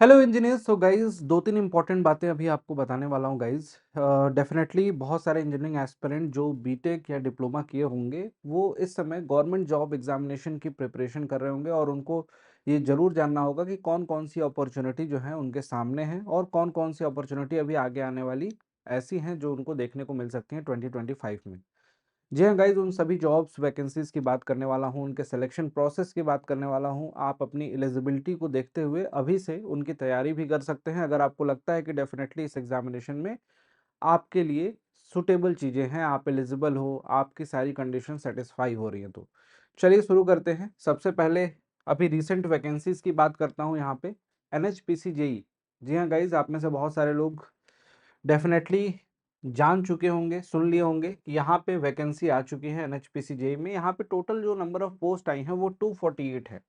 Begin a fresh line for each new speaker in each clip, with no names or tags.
Hello engineers. So guys, दो तीन important बातें अभी आपको बताने वाला हूँ गाइस। डेफिनेटली बहुत सारे इंजीनियरिंग एस्पिरेंट जो बीटेक या डिप्लोमा किए होंगे वो इस समय गवर्नमेंट जॉब एग्जामिनेशन की प्रिपरेशन कर रहे होंगे और उनको ये जरूर जानना होगा कि कौन कौन सी अपॉर्चुनिटी जो है उनके सामने है और कौन कौन सी अपॉर्चुनिटी अभी आगे आने वाली ऐसी हैं जो उनको देखने को मिल सकती हैं 2025 में। जी हाँ गाइज, उन सभी जॉब्स वैकेंसीज की बात करने वाला हूँ, उनके सिलेक्शन प्रोसेस की बात करने वाला हूँ। आप अपनी एलिजिबिलिटी को देखते हुए अभी से उनकी तैयारी भी कर सकते हैं अगर आपको लगता है कि डेफिनेटली इस एग्जामिनेशन में आपके लिए सुटेबल चीज़ें हैं, आप एलिजिबल हो, आपकी सारी कंडीशन सेटिस्फाई हो रही हैं। तो चलिए शुरू करते हैं। सबसे पहले अभी रिसेंट वैकेंसीज की बात करता हूँ यहाँ पे। NHPC JEE. जी हाँ गाइज, आप में से बहुत सारे लोग डेफिनेटली जान चुके होंगे, सुन लिए होंगे कि यहाँ पे वैकेंसी आ चुकी है NHPC जेई में। यहाँ पे टोटल जो नंबर ऑफ पोस्ट आई हैं वो 248 है।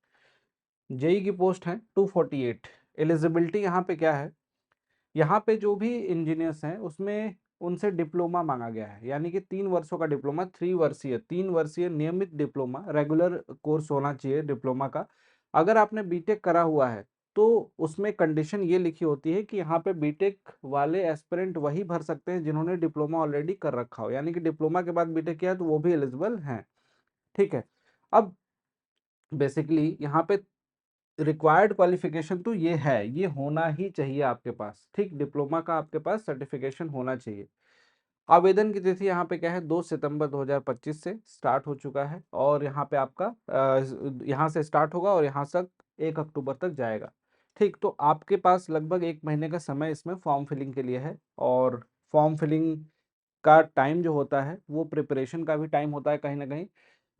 जेई की पोस्ट है 248। एलिजिबिलिटी यहाँ पे क्या है, यहाँ पे जो भी इंजीनियर्स हैं उसमें उनसे डिप्लोमा मांगा गया है, यानी कि 3 वर्षों का डिप्लोमा, 3 वर्षीय 3 वर्षीय नियमित डिप्लोमा, रेगुलर कोर्स होना चाहिए डिप्लोमा का। अगर आपने बीटेक करा हुआ है तो उसमें कंडीशन ये लिखी होती है कि यहाँ पे बीटेक वाले एस्पिरेंट वही भर सकते हैं जिन्होंने डिप्लोमा ऑलरेडी कर रखा हो, यानी कि डिप्लोमा के बाद बीटेक किया है तो वो भी एलिजिबल हैं। ठीक है। अब बेसिकली यहाँ पे रिक्वायर्ड क्वालिफिकेशन तो ये है, ये होना ही चाहिए आपके पास। ठीक, डिप्लोमा का आपके पास सर्टिफिकेशन होना चाहिए। आवेदन की तिथि यहाँ पे क्या है, 2 सितंबर 2025 से स्टार्ट हो चुका है और यहाँ पे आपका यहाँ से स्टार्ट होगा और यहाँ तक 1 अक्टूबर तक जाएगा। ठीक, तो आपके पास लगभग 1 महीने का समय इसमें फॉर्म फिलिंग के लिए है। और फॉर्म फिलिंग का टाइम जो होता है वो प्रिपरेशन का भी टाइम होता है कहीं ना कहीं।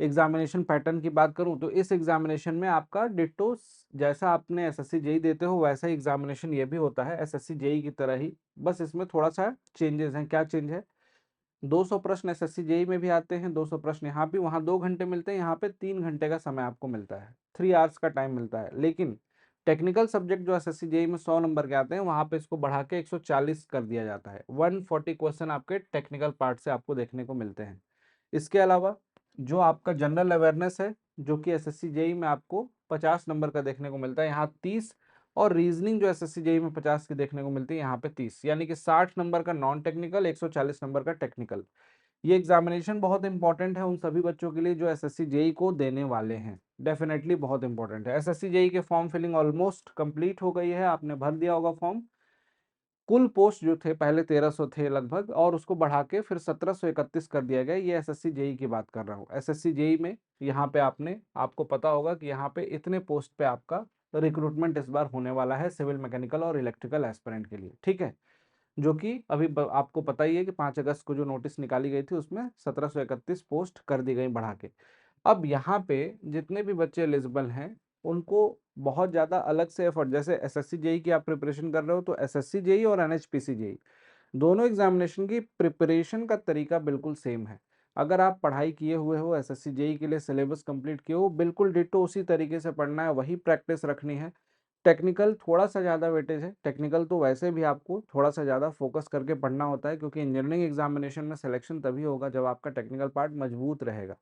एग्जामिनेशन पैटर्न की बात करूं तो इस एग्जामिनेशन में आपका डिट्टो जैसा आपने एसएससी जेई देते हो वैसा ही एग्जामिनेशन ये भी होता है, एसएससी जेई की तरह ही। बस इसमें थोड़ा सा चेंजेस हैं। क्या चेंज है, 200 प्रश्न एसएससी जेई में भी आते हैं, 200 प्रश्न यहाँ भी, वहाँ 2 घंटे मिलते हैं, यहाँ पे 3 घंटे का समय आपको मिलता है, 3 आवर्स का टाइम मिलता है। लेकिन टेक्निकल सब्जेक्ट जो एसएससी जेई में 100 नंबर के आते हैं वहाँ पे इसको बढ़ा के 140 कर दिया जाता है। 140 क्वेश्चन आपके टेक्निकल पार्ट से आपको देखने को मिलते हैं। इसके अलावा जो आपका जनरल अवेयरनेस है जो कि एसएससी जेई में आपको 50 नंबर का देखने को मिलता है, यहाँ 30। और रीजनिंग जो एसएससी जेई में 50 की देखने को मिलती है, यहाँ पे 30, यानी कि 60 नंबर का नॉन टेक्निकल, 140 नंबर का टेक्निकल। ये एग्जामिनेशन बहुत इंपॉर्टेंट है उन सभी बच्चों के लिए जो एसएससी जेई को देने वाले हैं। डेफिनेटली बहुत इंपॉर्टेंट है। एसएससी जेई के फॉर्म फिलिंग ऑलमोस्ट कंप्लीट हो गई है, आपने भर दिया होगा फॉर्म। कुल पोस्ट जो थे पहले 1300 थे लगभग और उसको बढ़ा के फिर 1731 कर दिया गया। ये एसएससी जेई की बात कर रहा हूँ। एसएससी जेई में यहाँ पे आपको पता होगा कि यहाँ पे इतने पोस्ट पे आपका रिक्रूटमेंट इस बार होने वाला है सिविल मैकेनिकल और इलेक्ट्रिकल एस्पिरेंट के लिए। ठीक है, जो कि अभी आपको पता ही है कि 5 अगस्त को जो नोटिस निकाली गई थी उसमें 1731 पोस्ट कर दी गई बढ़ा के। अब यहाँ पे जितने भी बच्चे एलिजिबल हैं उनको बहुत ज़्यादा अलग से एफर्ट, जैसे एसएससी जेई की आप प्रिपरेशन कर रहे हो तो एसएससी जेई और एनएचपीसी जेई दोनों एग्जामिनेशन की प्रिपरेशन का तरीका बिल्कुल सेम है। अगर आप पढ़ाई किए हुए हो एसएससी जेई के लिए, सिलेबस कंप्लीट किए हो, बिल्कुल डिटो उसी तरीके से पढ़ना है, वही प्रैक्टिस रखनी है। टेक्निकल थोड़ा सा ज़्यादा वेटेज है, टेक्निकल तो वैसे भी आपको थोड़ा सा ज़्यादा फोकस करके पढ़ना होता है क्योंकि इंजीनियरिंग एग्जामिनेशन में सिलेक्शन तभी होगा जब आपका टेक्निकल पार्ट मजबूत रहेगा।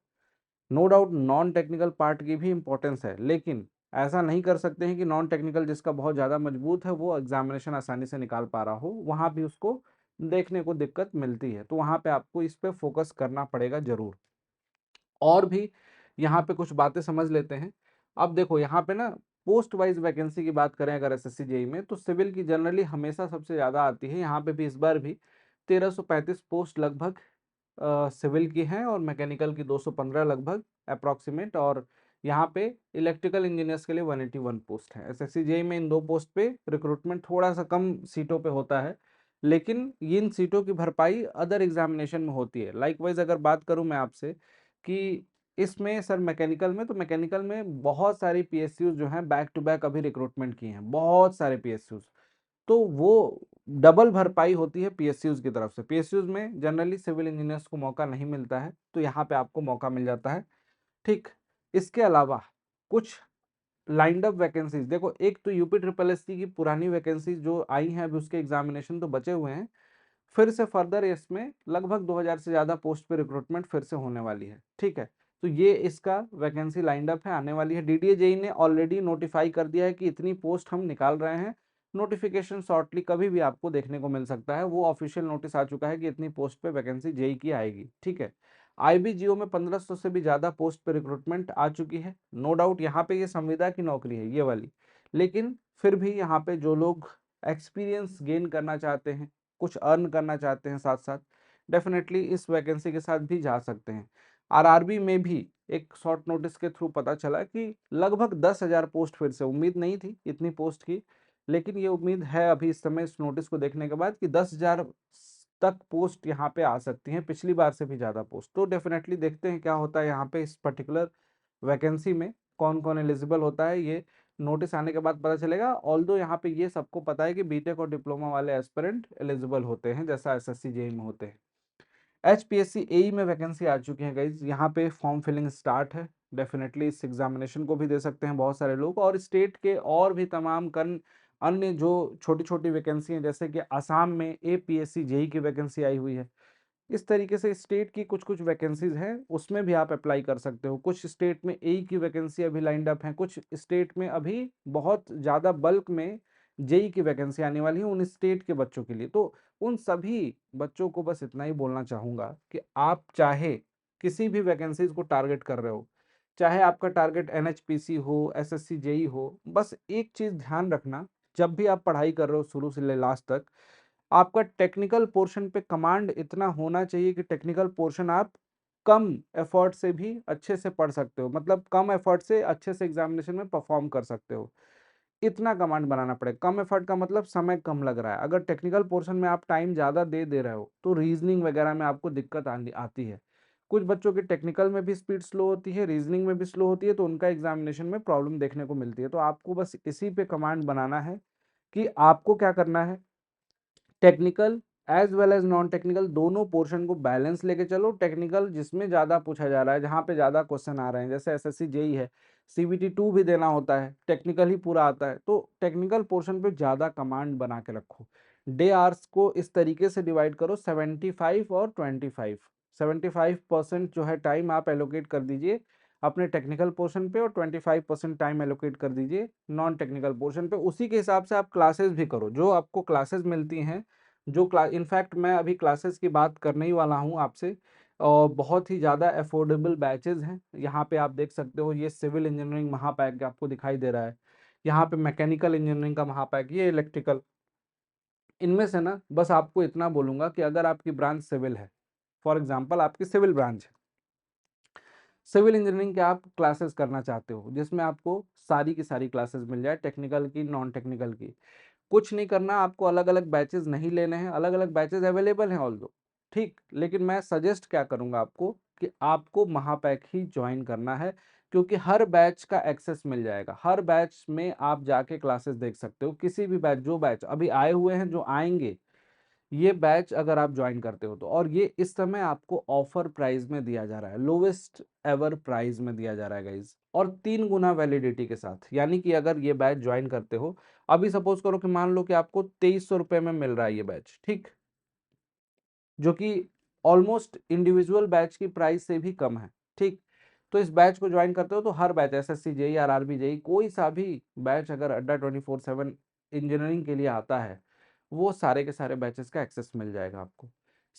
No doubt non technical part की भी इंपॉर्टेंस है, लेकिन ऐसा नहीं कर सकते हैं कि नॉन टेक्निकल जिसका बहुत ज़्यादा मजबूत है वो एग्जामिनेशन आसानी से निकाल पा रहा हो, वहाँ भी उसको देखने को दिक्कत मिलती है। तो वहाँ पे आपको इस पे फोकस करना पड़ेगा जरूर। और भी यहाँ पे कुछ बातें समझ लेते हैं। अब देखो यहाँ पे ना पोस्ट वाइज वैकेंसी की बात करें अगर एसएससी जेई में तो सिविल की जनरली हमेशा सबसे ज़्यादा आती है। यहाँ पे भी इस बार भी 1335 पोस्ट लगभग सिविल की हैं और मैकेनिकल की 215 लगभग अप्रॉक्सीमेट। और यहाँ पे इलेक्ट्रिकल इंजीनियर्स के लिए 181 पोस्ट है। एसएससी जेई में इन दो पोस्ट पे रिक्रूटमेंट थोड़ा सा कम सीटों पे होता है, लेकिन इन सीटों की भरपाई अदर एग्जामिनेशन में होती है। लाइकवाइज अगर बात करूं मैं आपसे कि इसमें सर मैकेनिकल में, तो मैकेनिकल में बहुत सारी पीएसयूज जो हैं बैक टू बैक अभी रिक्रूटमेंट की हैं, बहुत सारे पीएसयूज। तो वो डबल भरपाई होती है पीएसयूज की तरफ से। पीएसयूज में जनरली सिविल इंजीनियर्स को मौका नहीं मिलता है, तो यहाँ पे आपको मौका मिल जाता है। ठीक, इसके अलावा कुछ लाइंड अप वैकेंसीज देखो। एक तो यूपी ट्रिपल एस की पुरानी वैकेंसीज जो आई हैं अभी उसके एग्जामिनेशन तो बचे हुए हैं, फिर से फर्दर इसमें लगभग 2000 से ज़्यादा पोस्ट पे रिक्रूटमेंट फिर से होने वाली है। ठीक है, तो ये इसका वैकेंसी लाइंड अप है, आने वाली है। डीडीए जेई ने ऑलरेडी नोटिफाई कर दिया है कि इतनी पोस्ट हम निकाल रहे हैं, नोटिफिकेशन शॉर्टली कभी भी आपको देखने को मिल सकता है। वो ऑफिशियल नोटिस आ चुका है कि इतनी पोस्ट पे वैकेंसी जेई की आएगी, ठीक है। आईबीजीओ में 1500 से भी ज़्यादा पोस्ट पे रिक्रूटमेंट आ चुकी है। नो डाउट यहाँ पे ये संविदा की नौकरी है ये वाली, लेकिन फिर भी यहाँ पे जो लोग एक्सपीरियंस गेन करना चाहते हैं, कुछ अर्न करना चाहते हैं साथ साथ, डेफिनेटली इस वैकेंसी के साथ भी जा सकते हैं। आरआरबी में भी एक शॉर्ट नोटिस के थ्रू पता चला कि लगभग 10,000 पोस्ट, फिर से उम्मीद नहीं थी इतनी पोस्ट की, लेकिन ये उम्मीद है अभी इस समय इस नोटिस को देखने के बाद कि 10,000 तक पोस्ट यहाँ पे आ सकती हैं, पिछली बार से भी ज़्यादा पोस्ट। तो डेफिनेटली देखते हैं क्या होता है यहाँ पे इस पर्टिकुलर वैकेंसी में, कौन कौन एलिजिबल होता है, ये नोटिस आने के बाद पता चलेगा। ऑल्दो यहाँ पे ये सबको पता है कि बीटेक और डिप्लोमा वाले एस्पिरेंट एलिजिबल होते हैं, जैसा एसएससी जेई में होते हैं। एचपीएससी एई में वैकेंसी आ चुकी है गाइज, यहाँ पे फॉर्म फिलिंग स्टार्ट है। डेफिनेटली इस एग्जामिनेशन को भी दे सकते हैं बहुत सारे लोग, और स्टेट के और भी तमाम कन अन्य जो छोटी छोटी वैकेंसी हैं, जैसे कि आसाम में एपीएससी जेई की वैकेंसी आई हुई है। इस तरीके से स्टेट की कुछ कुछ वैकेंसीज हैं, उसमें भी आप अप्लाई कर सकते हो। कुछ स्टेट में एई की वैकेंसी अभी लाइंड अप है, कुछ स्टेट में अभी बहुत ज़्यादा बल्क में जेई की वैकेंसी आने वाली है उन स्टेट के बच्चों के लिए। तो उन सभी बच्चों को बस इतना ही बोलना चाहूँगा कि आप चाहे किसी भी वैकेंसीज को टारगेट कर रहे हो, चाहे आपका टारगेट एनएचपीसी हो, एसएससी जेई हो, बस एक चीज़ ध्यान रखना, जब भी आप पढ़ाई कर रहे हो शुरू से ले लास्ट तक, आपका टेक्निकल पोर्शन पे कमांड इतना होना चाहिए कि टेक्निकल पोर्शन आप कम एफर्ट से भी अच्छे से पढ़ सकते हो, मतलब कम एफर्ट से अच्छे से एग्जामिनेशन में परफॉर्म कर सकते हो। इतना कमांड बनाना पड़ेगा। कम एफर्ट का मतलब समय कम लग रहा है। अगर टेक्निकल पोर्शन में आप टाइम ज़्यादा दे रहे हो तो रीजनिंग वगैरह में आपको दिक्कत आती है। कुछ बच्चों की टेक्निकल में भी स्पीड स्लो होती है, रीजनिंग में भी स्लो होती है, तो उनका एग्जामिनेशन में प्रॉब्लम देखने को मिलती है। तो आपको बस इसी पे कमांड बनाना है कि आपको क्या करना है, technical as well as non technical दोनों पोर्शन को बैलेंस लेके चलो। टेक्निकल जिसमें ज़्यादा पूछा जा रहा है, जहाँ पे ज़्यादा क्वेश्चन आ रहे हैं, जैसे एसएससी जेई है, सीबीटी 2 भी देना होता है, टेक्निकल ही पूरा आता है, तो टेक्निकल पोर्शन पे ज़्यादा कमांड बना के रखो। डे आवर्स को इस तरीके से डिवाइड करो 75 और 25। 75% जो है टाइम आप एलोकेट कर दीजिए अपने टेक्निकल पोर्शन पे, और 25% टाइम एलोकेट कर दीजिए नॉन टेक्निकल पोर्शन पे। उसी के हिसाब से आप क्लासेस भी करो, जो आपको क्लासेस मिलती हैं, जो क्लास, इनफैक्ट मैं अभी क्लासेस की बात करने ही वाला हूँ आपसे, और बहुत ही ज़्यादा अफोर्डेबल बैचेज हैं। यहाँ पे आप देख सकते हो, ये सिविल इंजीनियरिंग महापैक आपको दिखाई दे रहा है, यहाँ पे मैकेनिकल इंजीनियरिंग का महापैक, ये इलेक्ट्रिकल। इनमें से ना बस आपको इतना बोलूँगा कि अगर आपकी ब्रांच सिविल है, फॉर एग्जाम्पल आपकी सिविल ब्रांच है, सिविल इंजीनियरिंग के आप क्लासेस करना चाहते हो जिसमें आपको सारी की सारी क्लासेस मिल जाए, टेक्निकल की, नॉन टेक्निकल की, कुछ नहीं करना आपको, अलग अलग बैचेस नहीं लेने हैं, अलग अलग बैचेस अवेलेबल हैं ऑल दो, ठीक। लेकिन मैं सजेस्ट क्या करूंगा आपको कि आपको महापैक ही ज्वाइन करना है, क्योंकि हर बैच का एक्सेस मिल जाएगा, हर बैच में आप जाके क्लासेस देख सकते हो, किसी भी बैच, जो बैच अभी आए हुए हैं, जो आएंगे, ये बैच अगर आप ज्वाइन करते हो तो, और ये इस समय आपको ऑफर प्राइस में दिया जा रहा है, लोवेस्ट एवर प्राइस में दिया जा रहा है गाइज, और 3 गुना वैलिडिटी के साथ। यानी कि अगर ये बैच ज्वाइन करते हो, अभी सपोज करो कि मान लो कि आपको 2300 रुपये में मिल रहा है ये बैच, ठीक, जो कि ऑलमोस्ट इंडिविजुअल बैच की प्राइस से भी कम है, ठीक। तो इस बैच को ज्वाइन करते हो तो हर batch, SSC JE, RRB JE, कोई सा भी बैच अगर अड्डा 24/7 इंजीनियरिंग के लिए आता है, वो सारे के सारे बैचेस का एक्सेस मिल जाएगा आपको।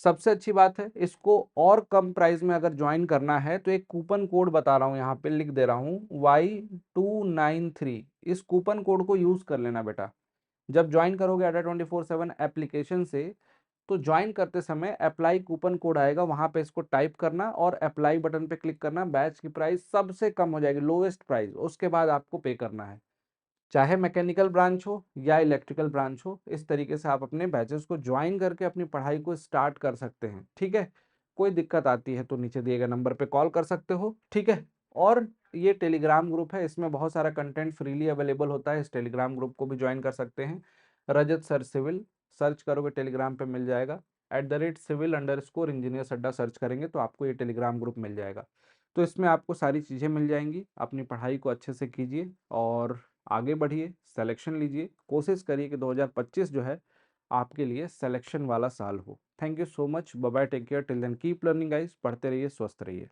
सबसे अच्छी बात है, इसको और कम प्राइस में अगर ज्वाइन करना है तो एक कूपन कोड बता रहा हूँ, यहाँ पे लिख दे रहा हूँ, Y293। इस कूपन कोड को यूज कर लेना बेटा। जब ज्वाइन करोगे अड्डा 24/7 एप्लीकेशन से, तो ज्वाइन करते समय अप्लाई कूपन कोड आएगा, वहां पे इसको टाइप करना और अप्लाई बटन पे क्लिक करना। बैच की प्राइस सबसे कम हो जाएगी, लोवेस्ट प्राइस, उसके बाद आपको पे करना है, चाहे मैकेनिकल ब्रांच हो या इलेक्ट्रिकल ब्रांच हो। इस तरीके से आप अपने बैचेस को ज्वाइन करके अपनी पढ़ाई को स्टार्ट कर सकते हैं, ठीक है। कोई दिक्कत आती है तो नीचे दिए गए नंबर पे कॉल कर सकते हो, ठीक है। और ये टेलीग्राम ग्रुप है, इसमें बहुत सारा कंटेंट फ्रीली अवेलेबल होता है, इस टेलीग्राम ग्रुप को भी ज्वाइन कर सकते हैं। रजत सर सिविल सर्च करोगे टेलीग्राम पे मिल जाएगा, @civil_engineers अड्डा सर्च करेंगे तो आपको ये टेलीग्राम ग्रुप मिल जाएगा। तो इसमें आपको सारी चीज़ें मिल जाएंगी। अपनी पढ़ाई को अच्छे से कीजिए और आगे बढ़िए, सिलेक्शन लीजिए, कोशिश करिए कि 2025 जो है आपके लिए सिलेक्शन वाला साल हो। Thank you so much, bye bye, take care, till then keep learning guys, पढ़ते रहिए, स्वस्थ रहिए।